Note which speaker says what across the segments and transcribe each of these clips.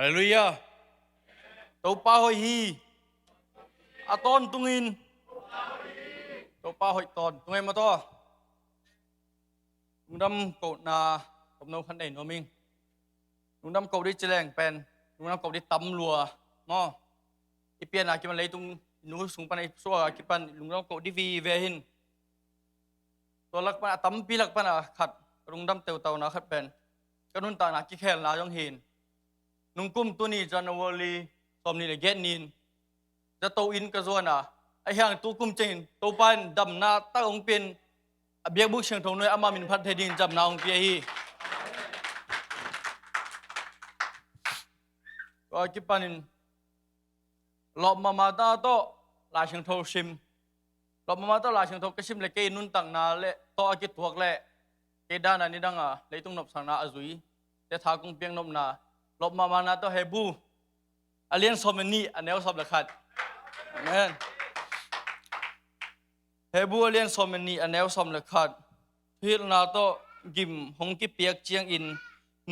Speaker 1: ฮาเลลูยาตัวป้าหอยฮีอาตอนตุงินตัวป้าหอยตอนตุงไงมาต่อลุงดำกดนาผมน้องพันเด่นโนมิงลุงดำกดได้แจงเป็นลุงดำกดได้ตำลัวเนาะอีเปียนาคิดมันเลยตุงนู้สูงปันไอ้สัวคิดปันลุงดำกดได้วีเวหินตัวลักปันตำปีลักปันขัดลุงดำเต่าเต่านะขัดเป็นกระนุนตาหนักกี่แค่นาจงเห็นนุ่งกุ้มตัวนี้จันวลีสมนี่เลยเgetนินจะโตอินกระส่วนไอ้ห่างตัวกุ้มจริงตัวปันดำนาตั้งองเป็นเบียบุกเชียงทงน้อยอามามินพัดเทดินจับนาองเปียฮีก็คิดปันินหลบมาตาโตลาเชียงทงชิมหลบมาตาลาเชียงทงก็ชิมเลยเกนุนตั้งนาเละโตอากิตถวกเละเกด้านานี่ดังเลยตุ้งนบสังนาอจุยแต่ทากุ้งเปียงนบนาหลบมานาโตเฮบูอเลียนสมนี่อันเนวสอบละขัดอาเมนเฮบูอเลียนสมนี่อันเนวสอบละขัดพิลนาโตกิมหงกิเปียกเจียงอิน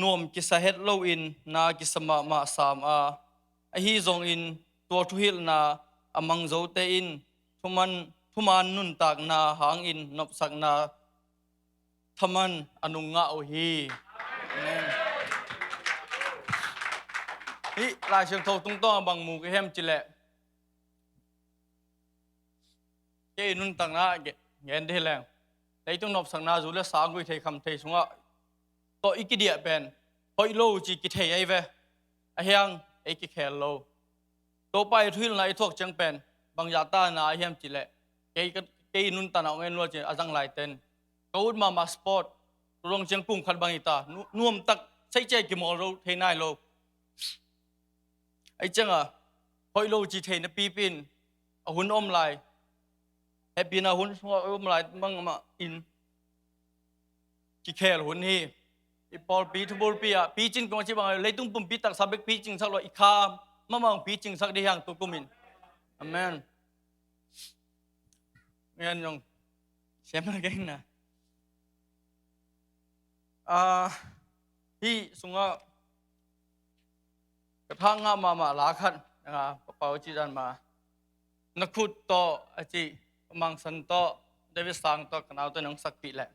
Speaker 1: นวมกิสาเฮตโลอินนากิสมาสามอฮีจงอินตัวทุฮิลนาอมังโจเตอินทุมันนุนตากนาหางอินนบสักนาทมันอนุงะโอฮีอาเมนนี่ลายเชิงโทตุ้งต้องบังมูกเฮมจิเละเจนุนตังนาเงินเดลังแต่ตุ้งนบสังนาจุเลสางกุยเทคำเทสุงะโตอีกิเดียเป็นพอยโลจีกิเทยไอเวไอเฮียงไอกิเคลโลโตไปทุยนายทวกจังเป็นบางยาตานาเฮมจิเละเจนุนตันเอาเงินวัวจีอาจังไลเต็นกูดมาสปอร์ตรวงเชียงปุ่งขัดบางอิตานุ่มตักใช้เจกิมอโรเทนายโลไอ้จังพอยโลจีเทนปีปินหุ่นอมลายเฮปีน่ะหุ่นอมลายบังมาอินกิเคลหุ่นฮีอีปอลปีทุบอลปีปีจริงกงชิบังเลยตุ้งปุ่มปีตักสับเบกปีจริงสักร้อยอีกคามะมังปีจริงสักเดียงตุกุมินอาเมนเงี้ยยงเชื่อมันเก่งนะที่สุงะกระทั่งมาลาขันนะครับเป่าจีดันมานักขุดโตอาจีมังสันโตเดวิสังโตกันเอาตัวน้องสักปีแหละ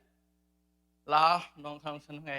Speaker 1: ลาน้องทำสันไง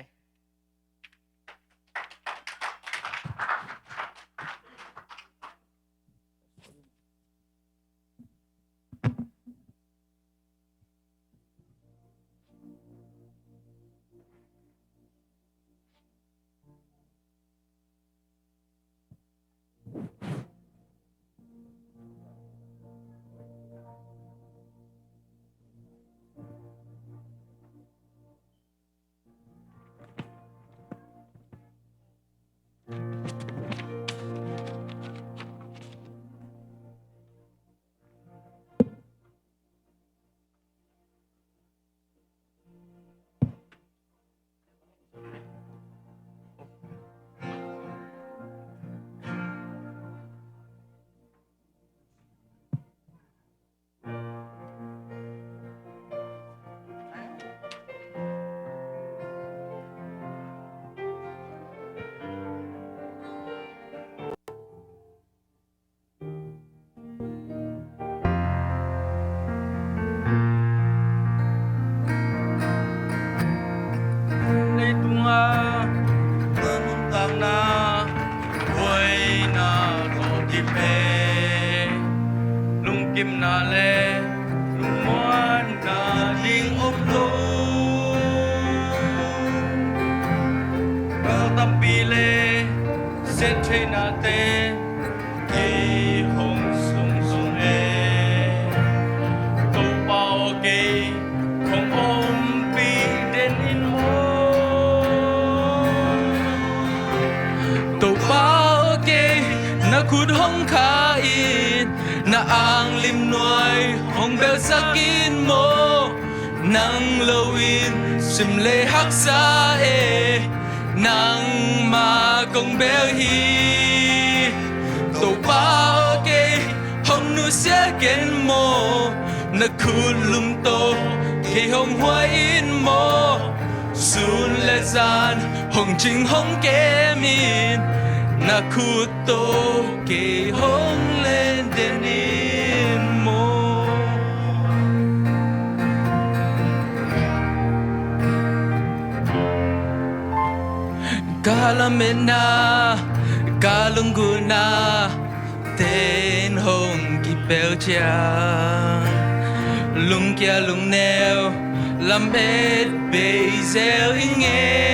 Speaker 1: กิมนาเลลุงมวนนาดิงอบลูเบลตัมปีเลเซตเทนาเตกีหงสุงสุงเอตูเปาเกของอมปีเดนอินโมตูเปาเกนักขุดห้องคาอินนาอ่างลิมหน่วยห้องเบลสักินโมนังโลวินสิมเลฮักษาเอนังมากงเบลฮีตัวป้าเกห้องนูเสียเกนโมนักคูลุมโตที่ห้องหัวอินโมซูนและซานห้องจิงห้องเกมิน
Speaker 2: na kuto ke hong lên denin mo kalamena kalungguna tên hồng kỳ bèo chia lung kia lung neo làm hết bề gieo nghe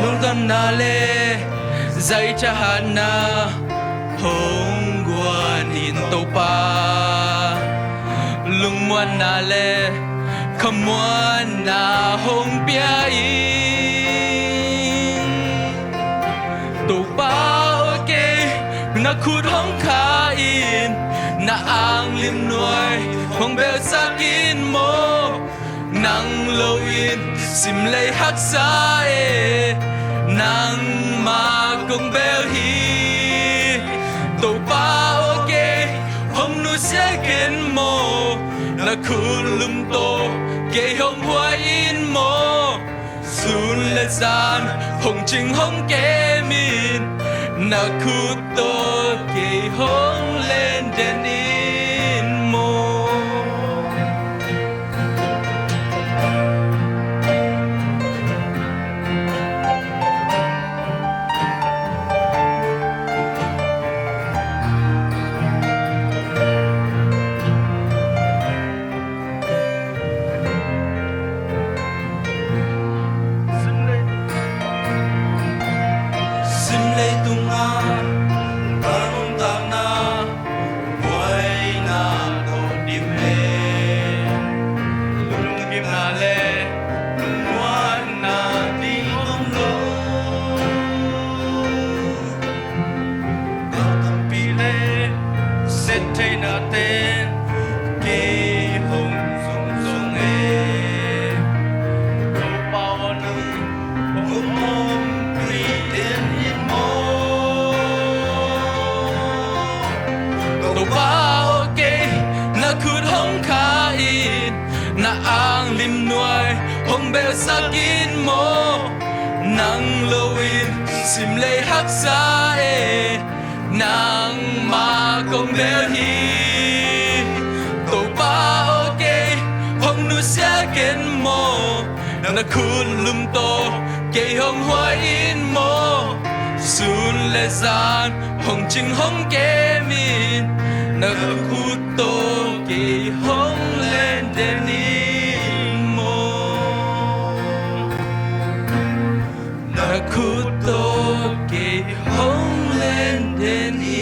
Speaker 2: lung tâm na lê dây cha hana hồng qua nhìn tàu pa lung muan na lê không muan na hồng bia in tàu pa ok na khut hong kha in na ang lim nuôi hong bèo sakin mo nang lâu in sim lay hắc sa e nang ma kong bèo hi tàu pa ok hong nu sẽ ken mo na khut lum to ke hong hoa in mo sun le san hong ching hong ke min na khut to ke hong lên denin mo sim lay tung a Tanong tana buhay na to dime lung kim na le lumuan na ding tong lo tam pile set thay na tên ke hong sung sung e to bao nung hong hong pri tên yên mo tàu pa ok na khut hong kha in na ang lim nuôi hong bèo sakin mo nang lâu in sim lay hắc sa e nang ma kong bèo hi tàu pa ok hong nu sẽ ken mo na khut lum to ke hong hoa in mo sun le san hong ching hong ke min na khut to ke hong lên denin mo na khut to ke hong lên denin